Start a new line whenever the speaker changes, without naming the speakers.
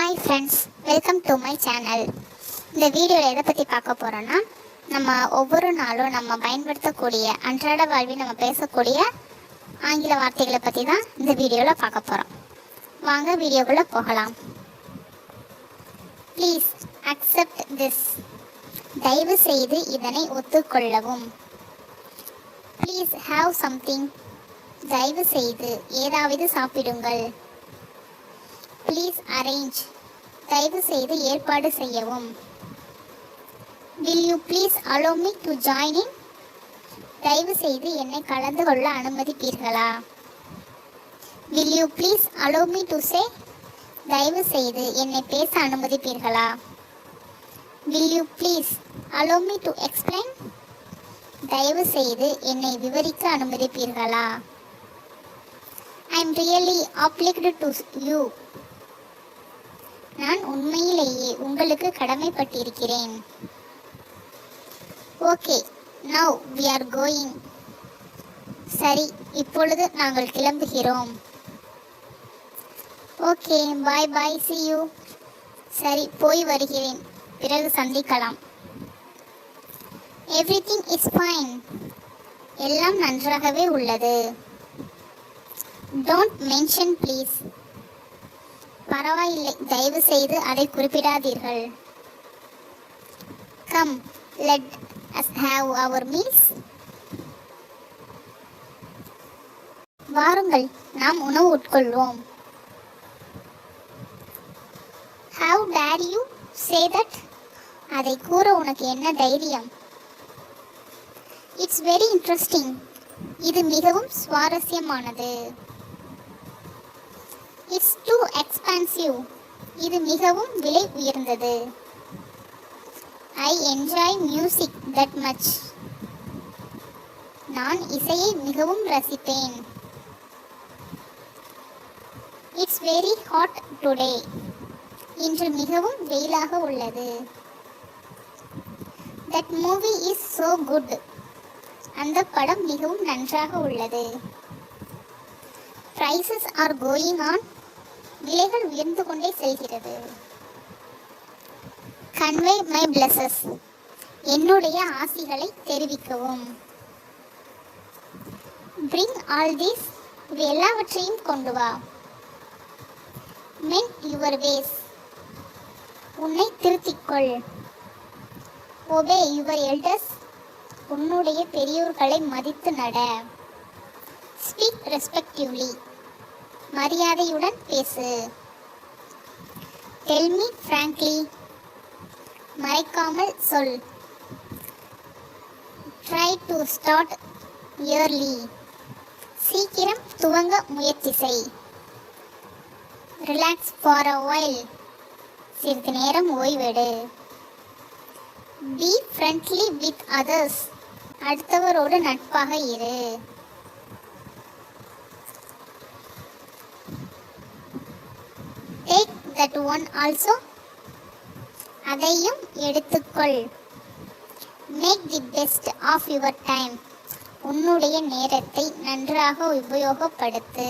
Hi friends, welcome to my channel. இந்த வீடியோவில் எதை பற்றி பார்க்க போகிறோன்னா, நம்ம ஒவ்வொரு நாளும் நம்ம பயன்படுத்தக்கூடிய அன்றாட வாழ்வில் நம்ம பேசக்கூடிய ஆங்கில வார்த்தைகளை பற்றி தான் இந்த வீடியோவில் பார்க்க போகிறோம். வாங்க வீடியோக்குள்ளே போகலாம். Please accept this. தயவு செய்து இதனை ஒத்துக்கொள்ளவும். Please have something. தயவு செய்து ஏதாவது சாப்பிடுங்கள். Please arrange. தயவு செய்து ஏற்பாடு செய்யவும். Will you please allow me to join in. தயவு செய்து என்னை கலந்து கொள்ள அனுமதிப்பீர்களா? Will you please allow me to say. தயவு செய்து என்னை பேச அனுமதிப்பீர்களா? Will you please allow me to explain. தயவு செய்து என்னை விவரிக்க அனுமதிப்பீர்களா? I am really obliged to you. நான் உண்மையிலேயே உங்களுக்கு கடமைப்பட்டிருக்கிறேன். Okay, now we are going. சரி, இப்பொழுது நாங்கள் கிளம்புகிறோம். Okay, bye bye, see you. சரி, போய் வருகிறேன், பிறகு சந்திக்கலாம். Everything is fine. எல்லாம் நன்றாகவே உள்ளது. Don't mention please. பரவாயில்லை, தயவு செய்து அதை குறிப்பிடாதீர்கள். Come, let us have our meals. வாருங்கள், நாம் உணவு உட்கொள்வோம். How dare you say that? அதை கூற உனக்கு என்ன தைரியம்? It's very interesting. இது மிகவும் சுவாரஸ்யமானது. It's too expensive. இது மிகவும் விலை உயர்ந்தது. I enjoy music that much. நான் இசையை மிகவும் ரசிப்பேன். It's very hot today. இன்று மிகவும் வெயிலாக உள்ளது. That movie is so good. அந்த படம் மிகவும் நன்றாக உள்ளது. Prices are going on. விலைகள் உயர்ந்து கொண்டே செல்கிறது. Convey my blessings. என்னுடைய ஆசிகளை தெரிவிக்கவும். Bring all these. இவை எல்லாவற்றையும் கொண்டு வா. Mend your ways. உன்னை திருத்திக்கொள். Obey your elders. உன்னுடைய பெரியோர்களை மதித்து நட. Speak respectively. மரியாதையுடன் பேசு. Tell me frankly. மறைக்காமல் சொல். Try to start early. சீக்கிரம் துவங்க முயற்சி செய். Relax for a while. சிறிது நேரம் ஓய்வெடு. Be friendly with others. அடுத்தவரோடு நட்பாக இரு. Take that one also. அதையும் எடுத்துக்கொள். Make the best of your time. உன்னுடைய நேரத்தை நன்றாக உபயோகப்படுத்து.